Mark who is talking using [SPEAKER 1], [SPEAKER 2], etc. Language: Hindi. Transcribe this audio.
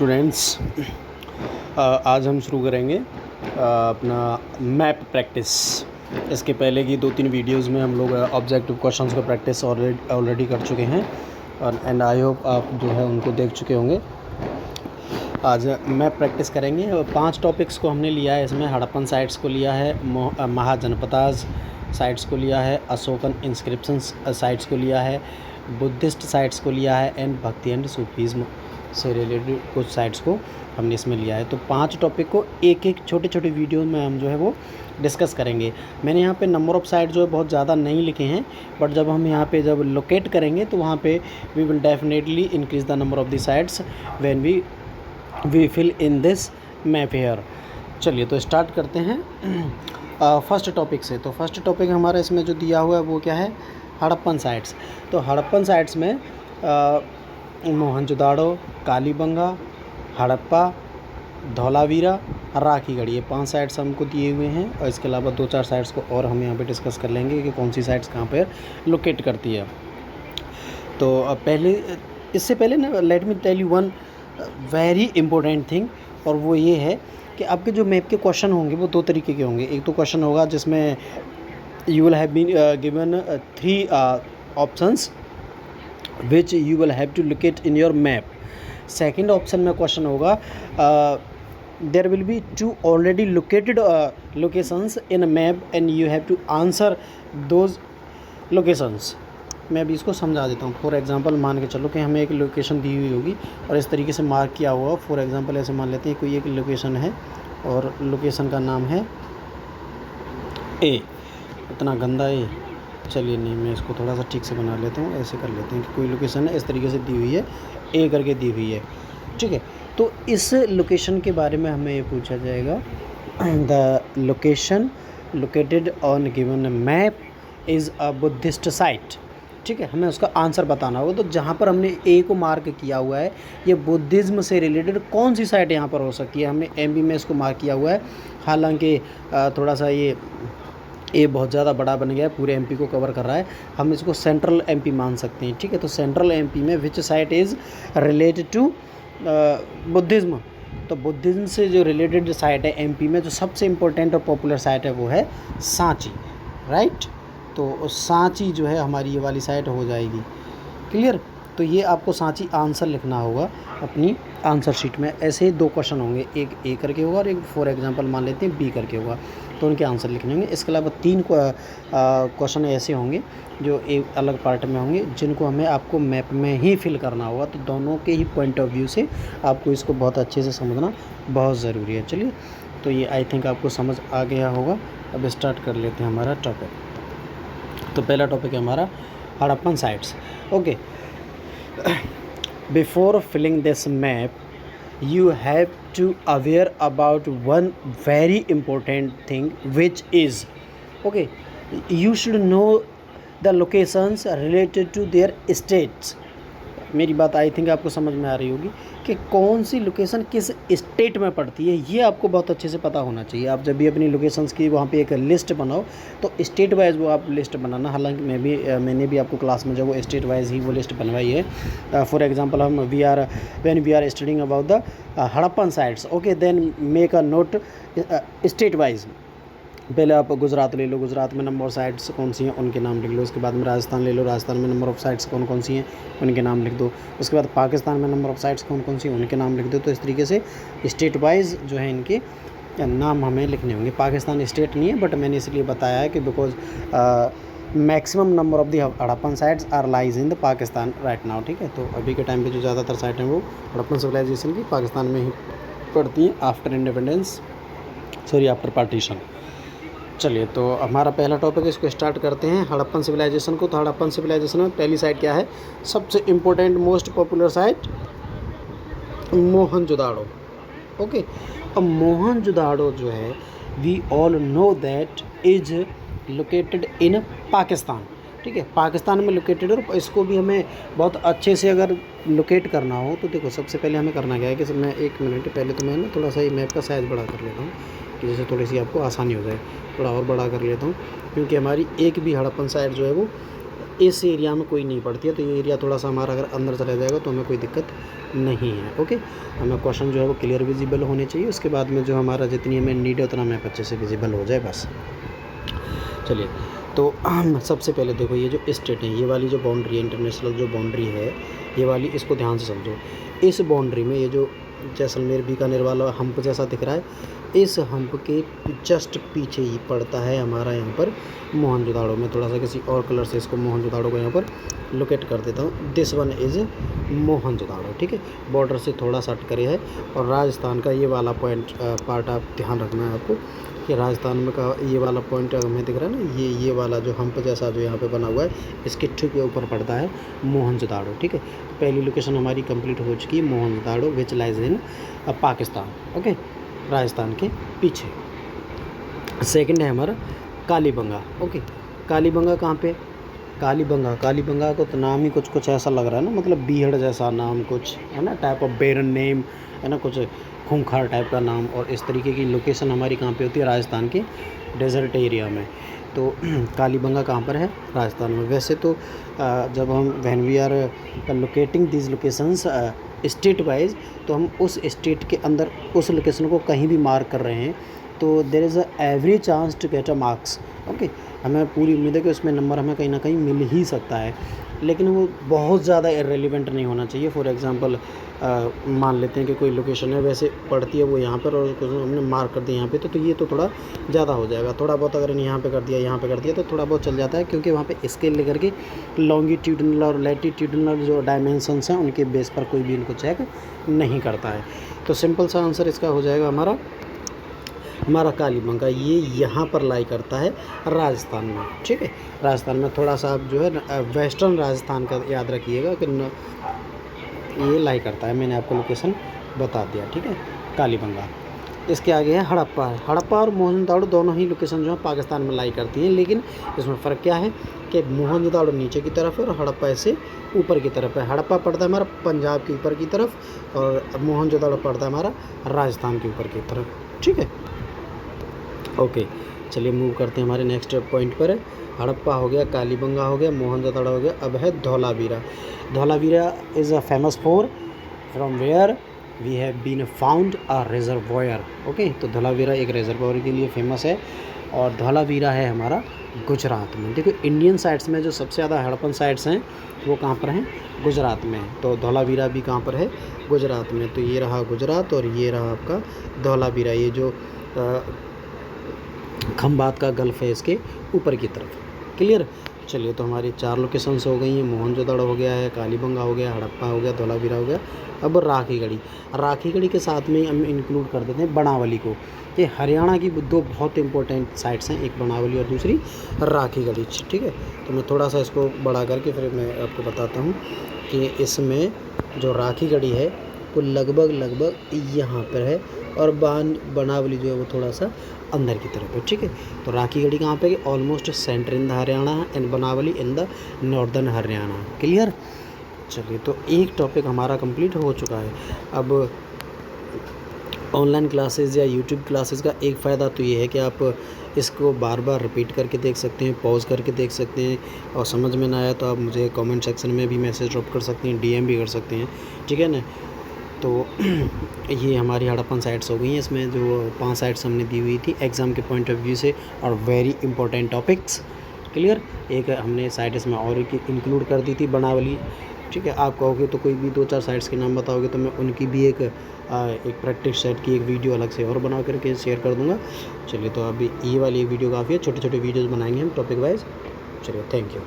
[SPEAKER 1] स्टूडेंट्स, आज हम शुरू करेंगे अपना मैप प्रैक्टिस। इसके पहले की 2-3 वीडियोस में हम लोग ऑब्जेक्टिव क्वेश्चंस का प्रैक्टिस ऑलरेडी कर चुके हैं और एंड आई होप आप जो है उनको देख चुके होंगे। आज मैप प्रैक्टिस करेंगे और 5 टॉपिक्स को हमने लिया है। इसमें हड़प्पन साइट्स को लिया है, महाजनपदास साइट्स को लिया है, अशोकन इंस्क्रिप्शंस साइट्स को लिया है, बुद्धिस्ट साइट्स को लिया है एंड भक्ति एंड सूफीज़्म से रिलेटेड कुछ साइट्स को हमने इसमें लिया है। तो 5 टॉपिक को एक छोटे छोटे वीडियो में हम जो है वो डिस्कस करेंगे। मैंने यहाँ पे नंबर ऑफ़ साइट जो है बहुत ज़्यादा नहीं लिखे हैं, बट जब हम यहाँ पे जब लोकेट करेंगे तो वहाँ पे we will definitely increase the number of the sites when we fill in this map here. चलिए तो स्टार्ट करते हैं फर्स्ट टॉपिक से। तो फर्स्ट टॉपिक हमारा इसमें जो दिया हुआ है वो क्या है, हड़प्पन साइट्स। तो हड़प्पन साइट्स में मोहनजोदाड़ो, कालीबंगा, हड़प्पा, धौलावीरा, राखीगढ़ी, ये 5 साइट्स हमको दिए हुए हैं और इसके अलावा 2-4 साइट्स को और हम यहाँ पे डिस्कस कर लेंगे कि कौन सी साइट्स कहाँ पर लोकेट करती है। तो इससे पहले ना let me tell you one very important thing, और वो ये है कि आपके जो मैप के क्वेश्चन होंगे वो 2 तरीके के होंगे। एक तो क्वेश्चन होगा जिसमें you will have been given 3 options which you will have to locate in your map. Second option में क्वेश्चन होगा there will be 2 already located locations in a map and you have to answer those locations. मैं अभी इसको समझा देता हूँ। फॉर एग्जांपल मान के चलो कि हमें एक लोकेशन दी हुई होगी और इस तरीके से मार्क किया हुआ। फॉर एग्जांपल ऐसे मान लेते हैं कोई एक लोकेशन है और लोकेशन का नाम है ए। इतना गंदा ए, चलिए नहीं, मैं इसको थोड़ा सा ठीक से बना लेता हूँ। ऐसे कर लेते हैं कि कोई लोकेशन है इस तरीके से दी हुई है, ए करके दी हुई है, ठीक है। तो इस लोकेशन के बारे में हमें ये पूछा जाएगा, the location located on given map is a Buddhist site, ठीक है। हमें उसका आंसर बताना होगा। तो जहाँ पर हमने ए को मार्क किया हुआ है, ये बुद्धिज़्म से रिलेटेड कौन सी साइट यहाँ पर हो सकती है। हमने एमपी में इसको मार्क किया हुआ है, हालांकि थोड़ा सा ये बहुत ज़्यादा बड़ा बन गया है, पूरे एमपी को कवर कर रहा है। हम इसको सेंट्रल एमपी मान सकते हैं, ठीक है। तो सेंट्रल एमपी में which site is related to Buddhism. तो बुद्धिज़्म से जो रिलेटेड साइट है एमपी में, जो सबसे इम्पोर्टेंट और पॉपुलर साइट है वो है सांची, राइट। तो सांची जो है हमारी ये वाली साइट हो जाएगी, क्लियर। तो ये आपको सांची आंसर लिखना होगा अपनी आंसर शीट में। ऐसे ही 2 क्वेश्चन होंगे, एक ए करके होगा और एक फॉर एग्जांपल मान लेते हैं बी करके होगा, तो उनके आंसर लिखने होंगे। इसके अलावा 3 क्वेश्चन ऐसे होंगे जो एक अलग पार्ट में होंगे, जिनको हमें आपको मैप में ही फिल करना होगा। तो दोनों के ही पॉइंट ऑफ व्यू से आपको इसको बहुत अच्छे से समझना बहुत ज़रूरी है। चलिए, तो ये आई थिंक आपको समझ आ गया होगा। अब स्टार्ट कर लेते हैं हमारा टॉपिक। तो पहला टॉपिक है हमारा Harappan sites, okay. Before filling this map, you have to aware about one very important thing, which is, okay, you should know the locations related to their states. मेरी बात आई थिंक आपको समझ में आ रही होगी कि कौन सी लोकेशन किस स्टेट में पड़ती है, ये आपको बहुत अच्छे से पता होना चाहिए। आप जब भी अपनी लोकेशंस की वहाँ पे एक लिस्ट बनाओ तो स्टेट वाइज वो आप लिस्ट बनाना। हालांकि मैंने भी आपको क्लास में जब वो स्टेट वाइज ही वो लिस्ट बनवाई है। फॉर एग्जांपल हम when we are studying about the Harappan sites, okay, then make a note state wise. पहले आप गुजरात ले लो, गुजरात में नंबर ऑफ़ साइट्स कौन सी हैं उनके नाम लिख लो। उसके बाद में राजस्थान ले लो, राजस्थान में नंबर ऑफ़ साइट्स कौन कौन सी हैं उनके नाम लिख दो। उसके बाद पाकिस्तान में नंबर ऑफ़ साइट्स कौन कौन सी हैं उनके नाम लिख दो। तो इस तरीके से स्टेट वाइज जो है इनके नाम हमें लिखने होंगे। पाकिस्तान स्टेट नहीं है, बट मैंने इसलिए बताया है कि because maximum number of the Harappan sites are lies in the Pakistan right now, ठीक है। तो अभी के टाइम पे जो ज़्यादातर साइट हैं वो हड़प्पन सिविलाइजेशन की पाकिस्तान में ही पड़ती हैं आफ्टर इंडिपेंडेंस, आफ्टर पार्टीशन। चलिए, तो हमारा पहला टॉपिक है, इसको स्टार्ट करते हैं हड़प्पन सिविलाइजेशन को। तो हड़प्पन सिविलाइजेशन में पहली साइट क्या है, सबसे important most popular site Mohenjodaro, okay. अब मोहनजोदाड़ो जो है we all know that is located in Pakistan, ठीक है, पाकिस्तान में लोकेटेड। और इसको भी हमें बहुत अच्छे से अगर लोकेट करना हो तो देखो सबसे पहले हमें करना क्या है कि मैं 1 मिनट पहले तो मैं ना थोड़ा सा ये मैप का साइज़ बड़ा कर लेता हूँ कि जैसे थोड़ी सी आपको आसानी हो जाए। थोड़ा और बड़ा कर लेता हूँ क्योंकि हमारी एक भी हड़प्पन साइट जो है वो इस एरिया में कोई नहीं पड़ती है, तो ये एरिया थोड़ा सा हमारा अगर अंदर चला जाएगा तो हमें कोई दिक्कत नहीं है। ओके, हमें क्वेश्चन जो है वो क्लियर विजिबल होने चाहिए, उसके बाद में जो हमारा जितनी हमें नीड है उतना मैप अच्छे से विजिबल हो जाए बस। चलिए, तो सबसे पहले देखो ये जो स्टेट है, ये वाली जो बाउंड्री है, इंटरनेशनल जो बाउंड्री है ये वाली, इसको ध्यान से समझो। इस बाउंड्री में ये जो जैसलमेर बीकानेर वाला हम्प जैसा दिख रहा है, इस हम्प के जस्ट पीछे ही पड़ता है हमारा यहाँ पर मोहनजोदाड़ो। मैं थोड़ा सा किसी और कलर से इसको मोहनजोदाड़ो को यहाँ पर लोकेट कर देता हूँ। दिस वन इज़ मोहनजोदाड़ो, ठीक है, बॉर्डर से थोड़ा सा हट करे है। और राजस्थान का ये वाला पॉइंट पार्ट आप ध्यान रखना है आपको कि राजस्थान में का ये वाला पॉइंट हमें दिख रहा है ना, ये वाला जो हम्प जैसा जो यहाँ पे बना हुआ है, इसके ठीक के ऊपर पड़ता है मोहनजोदाड़ो, ठीक है। तो पहली लोकेशन हमारी कंप्लीट हो चुकी है, Mohenjodaro which lies in Pakistan, okay, Rajasthan के पीछे। सेकंड है हमारा कालीबंगा, ओके। कालीबंगा कहाँ पे? कालीबंगा को तो नाम ही कुछ ऐसा लग रहा है ना, मतलब बीहड़ जैसा नाम कुछ है ना, टाइप ऑफ बेरन नेम है ना, कुछ खूंखार टाइप का नाम। और इस तरीके की लोकेशन हमारी कहाँ पे होती है? राजस्थान के डेजर्ट एरिया में। तो कालीबंगा कहाँ पर है? राजस्थान में। वैसे तो जब हम when we are locating these locations state wise, तो हम उस स्टेट के अंदर उस लोकेशन को कहीं भी मार्क कर रहे हैं तो there is a every chance to get a marks, okay. हमें पूरी उम्मीद है कि उसमें नंबर हमें कहीं ना कहीं मिल ही सकता है, लेकिन वो बहुत ज़्यादा इररेलेवेंट नहीं होना चाहिए। फॉर एग्जांपल मान लेते हैं कि कोई लोकेशन है, वैसे पड़ती है वो यहाँ पर, और हमने मार्क कर दिया यहाँ पे, तो ये तो थोड़ा ज़्यादा हो जाएगा। थोड़ा बहुत अगर यहाँ पे कर दिया, यहाँ पे कर दिया, तो थोड़ा बहुत चल जाता है, क्योंकि वहाँ पे स्केल लेकर के लॉन्गिट्यूडनल और लैटिट्यूडनल जो डायमेंशंस हैं उनके बेस पर कोई भी उनको चेक नहीं करता है। तो सिंपल सा आंसर इसका हो जाएगा हमारा कालीबंगा। ये यहाँ पर लाई करता है राजस्थान में, ठीक है। राजस्थान में थोड़ा सा आप जो है वेस्टर्न राजस्थान का याद रखिएगा कि ये लाई करता है। मैंने आपको लोकेशन बता दिया, ठीक है, कालीबंगा। इसके आगे है हड़प्पा और मोहनजोदाड़ो, दोनों ही लोकेशन जो है पाकिस्तान में लाई करती हैं, लेकिन इसमें फ़र्क क्या है कि मोहनजोदाड़ो नीचे की तरफ है और हड़प्पा ऐसे ऊपर की तरफ है। हड़प्पा पड़ता है हमारा पंजाब के ऊपर की तरफ और मोहनजोदाड़ो पड़ता है हमारा राजस्थान के ऊपर की तरफ, ठीक है। ओके, चलिए मूव करते हैं हमारे नेक्स्ट पॉइंट पर। हड़प्पा हो गया, कालीबंगा हो गया, मोहनजोदाड़ो हो गया, अब है Dholavira. Dholavira is a famous for from where we have been found a reservoir, okay. तो धौलावीरा एक रिजर्वॉयर के लिए फेमस है और धौलावीरा है हमारा गुजरात में। देखो इंडियन साइड्स में जो सबसे ज़्यादा हड़प्पन साइट्स हैं वो कहाँ पर हैं? गुजरात में। तो धौलावीरा भी कहाँ पर है? गुजरात में। तो ये रहा गुजरात और ये रहा आपका धौलावीरा, ये जो खंबात का गल्फ है इसके ऊपर की तरफ, क्लियर। चलिए, तो हमारी 4 लोकेशंस हो गई हैं। मोहनजोदाड़ो हो गया है, कालीबंगा हो गया, हड़प्पा हो गया, धौलावीरा हो गया। अब राखीगढ़ी के साथ में हम इंक्लूड कर देते हैं बनावली को। ये हरियाणा की 2 बहुत इंपॉर्टेंट साइट्स हैं, एक बनावली और दूसरी राखीगढ़ी, ठीक है। तो मैं थोड़ा सा इसको बड़ा करके फिर मैं आपको बताता हूँ कि इसमें जो राखीगढ़ी है वो लगभग यहाँ पर है और बनावली जो है वो थोड़ा सा अंदर की तरफ है, ठीक है। तो राखीगढ़ी कहाँ पे? Almost centre in the Haryana and Banawali in the northern Haryana, clear. चलिए, तो एक टॉपिक हमारा कंप्लीट हो चुका है। अब ऑनलाइन क्लासेस या यूट्यूब क्लासेस का एक फ़ायदा तो ये है कि आप इसको बार बार रिपीट करके देख सकते हैं, पॉज करके देख सकते हैं, और समझ में ना आया तो आप मुझे कमेंट सेक्शन में भी मैसेज ड्रॉप कर सकते हैं, डीएम भी कर सकते हैं, ठीक है ना। तो ये हमारी हड़प्पन साइट्स हो गई हैं। इसमें जो 5 साइट्स हमने दी हुई थी एग्ज़ाम के पॉइंट ऑफ व्यू से, और वेरी इंपॉर्टेंट टॉपिक्स, क्लियर। एक हमने साइट इसमें और इंक्लूड कर दी थी बनावली, ठीक है। आप कहोगे तो कोई भी 2-4 साइट्स के नाम बताओगे तो मैं उनकी भी एक प्रैक्टिस सेट की एक वीडियो अलग से और बना करके शेयर कर दूँगा। चलिए, तो अभी ये वाली वीडियो काफ़ी है, छोटे छोटे वीडियोज़ बनाएंगे हम टॉपिक वाइज। चलिए, थैंक यू।